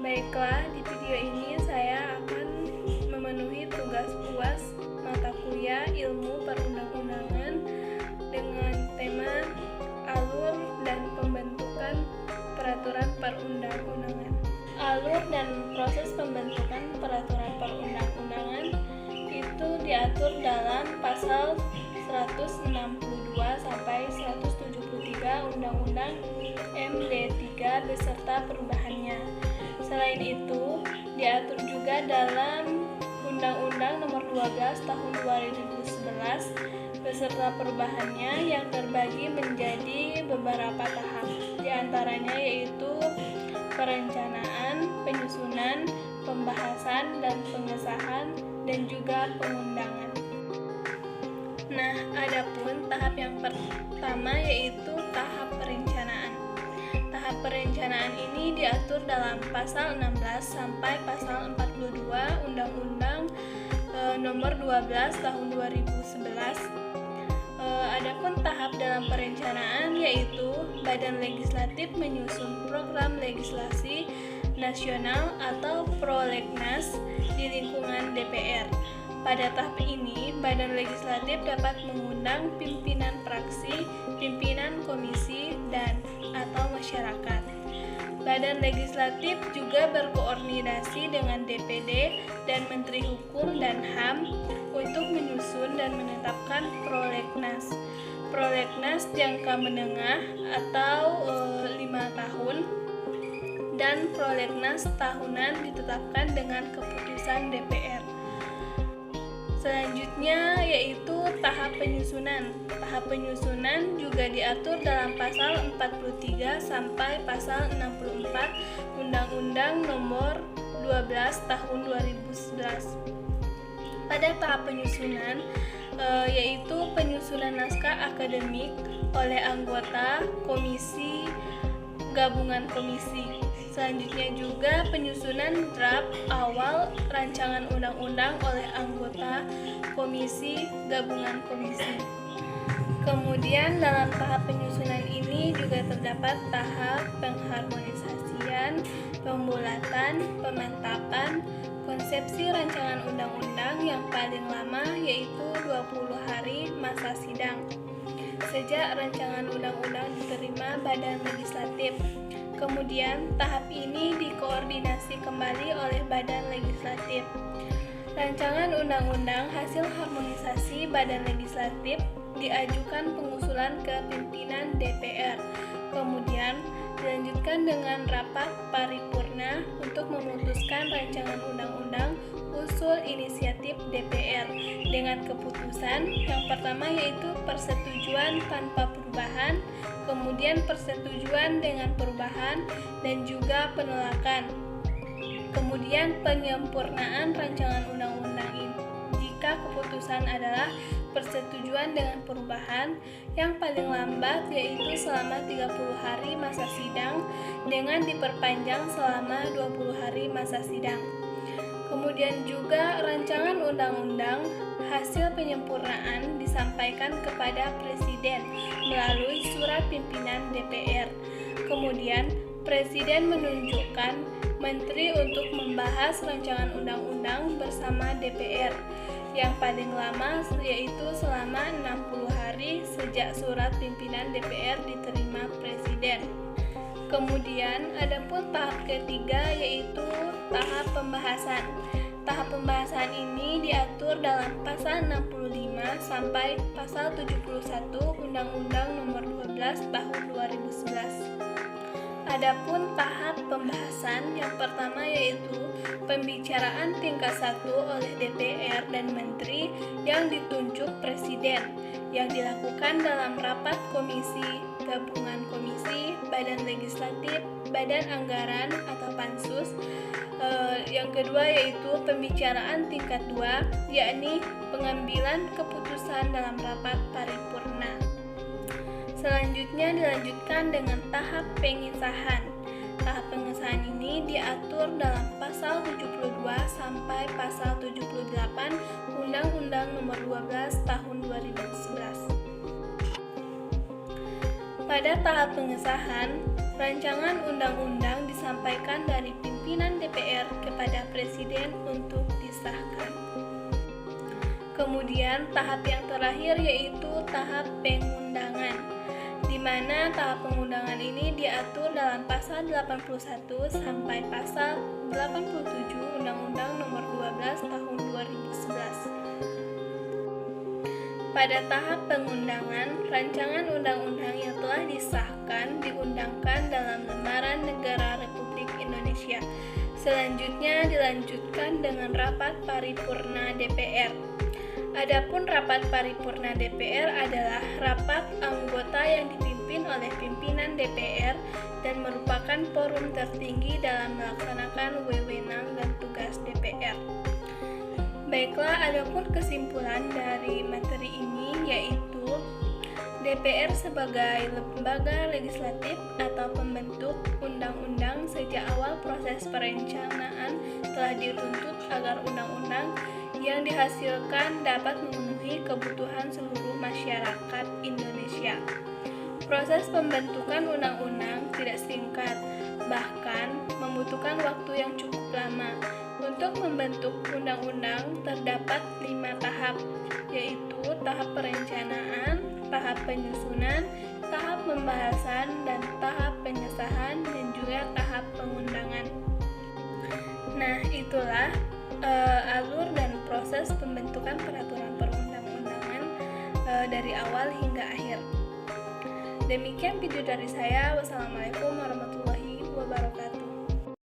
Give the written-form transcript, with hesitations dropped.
Baiklah, di video ini saya akan memenuhi tugas UAS mata kuliah Ilmu Perundang-undangan dengan tema Alur dan Pembentukan Peraturan Perundang-undangan. Alur dan proses pembentukan peraturan perundang-undangan itu diatur dalam pasal 162 sampai 173 Undang-Undang MD 3 beserta perubahannya. Selain itu, diatur juga dalam Undang-Undang Nomor 12 Tahun 2011 beserta perubahannya yang terbagi menjadi beberapa tahap. Di antaranya yaitu perencanaan, penyusunan, pembahasan dan pengesahan dan juga pengundangan. Nah, adapun tahap yang pertama yaitu tahap perencanaan. Tahap perencanaan ini diatur dalam pasal 16 sampai pasal 42 Undang-Undang Nomor 12 Tahun 2011. Adapun tahap dalam perencanaan yaitu Badan Legislatif menyusun program legislasi nasional atau prolegnas di lingkungan DPR. Pada tahap ini, Badan Legislatif dapat mengundang pimpinan fraksi, pimpinan komisi, dan atau masyarakat. Badan Legislatif juga berkoordinasi dengan DPD dan Menteri Hukum dan HAM untuk menyusun dan menetapkan prolegnas. Prolegnas jangka menengah atau 5 tahun dan prolegnas tahunan ditetapkan dengan keputusan DPR. Selanjutnya yaitu tahap penyusunan. Tahap penyusunan juga diatur dalam pasal 43 sampai pasal 64 Undang-Undang Nomor 12 Tahun 2011. Pada tahap penyusunan yaitu penyusunan naskah akademik oleh anggota komisi, gabungan komisi. Selanjutnya juga penyusunan draft awal rancangan undang-undang oleh anggota komisi, gabungan komisi. Kemudian dalam tahap penyusunan ini juga terdapat tahap pengharmonisasian, pembulatan, pemantapan, konsepsi rancangan undang-undang yang paling lama yaitu 20 hari masa sidang sejak rancangan undang-undang diterima Badan Legislatif. Kemudian, tahap ini dikoordinasi kembali oleh Badan Legislatif. Rancangan undang-undang hasil harmonisasi Badan Legislatif diajukan pengusulan ke pimpinan DPR. Kemudian, dilanjutkan dengan rapat paripurna untuk memutuskan rancangan undang-undang usul inisiatif DPR dengan keputusan yang pertama yaitu persetujuan tanpa perubahan, kemudian persetujuan dengan perubahan, dan juga penolakan. Kemudian penyempurnaan rancangan undang-undang ini. Jika keputusan adalah persetujuan dengan perubahan, yang paling lambat yaitu selama 30 hari masa sidang dengan diperpanjang selama 20 hari masa sidang. Kemudian juga rancangan undang-undang hasil penyempurnaan disampaikan kepada Presiden melalui surat pimpinan DPR. Kemudian Presiden menunjukkan Menteri untuk membahas rancangan undang-undang bersama DPR yang paling lama yaitu selama 60 hari sejak surat pimpinan DPR diterima Presiden. Kemudian adapun tahap ketiga yaitu tahap pembahasan. Tahap pembahasan ini diatur dalam pasal 65 sampai pasal 71 Undang-Undang Nomor 12 Tahun 2011. Adapun tahap pembahasan yang pertama yaitu pembicaraan tingkat 1 oleh DPR dan Menteri yang ditunjuk Presiden yang dilakukan dalam rapat komisi, gabungan komisi, badan legislatif, badan anggaran atau pansus. Yang kedua yaitu pembicaraan tingkat 2 yakni pengambilan keputusan dalam rapat paripurna. Selanjutnya dilanjutkan dengan tahap pengesahan. Tahap pengesahan ini diatur dalam pasal 72 sampai pasal 78 Undang-Undang Nomor 12 Tahun 2011. Pada tahap pengesahan, rancangan undang-undang disampaikan dari pimpinan pimpinan DPR kepada Presiden untuk disahkan. Kemudian tahap yang terakhir yaitu tahap pengundangan, di mana tahap pengundangan ini diatur dalam pasal 81 sampai pasal 87 Undang-Undang Nomor 12 Tahun 2011. Pada tahap pengundangan, rancangan undang-undang yang telah disahkan diundangkan dalam lembaran negara Republik Indonesia. Selanjutnya dilanjutkan dengan rapat paripurna DPR. Adapun rapat paripurna DPR adalah rapat anggota yang dipimpin oleh pimpinan DPR dan merupakan forum tertinggi dalam melaksanakan wewenang dan tugas DPR. Baiklah, adapun kesimpulan dari materi ini yaitu DPR sebagai lembaga legislatif atau pembentuk undang-undang sejak awal proses perencanaan telah dituntut agar undang-undang yang dihasilkan dapat memenuhi kebutuhan seluruh masyarakat Indonesia. Proses pembentukan undang-undang tidak singkat, bahkan membutuhkan waktu yang cukup lama. Untuk membentuk undang-undang terdapat 5 tahap, yaitu tahap perencanaan, tahap penyusunan, tahap pembahasan, dan tahap pengesahan, dan juga tahap pengundangan. Nah, itulah alur dan proses pembentukan peraturan perundang-undangan dari awal hingga akhir. Demikian video dari saya. Wassalamualaikum warahmatullahi wabarakatuh.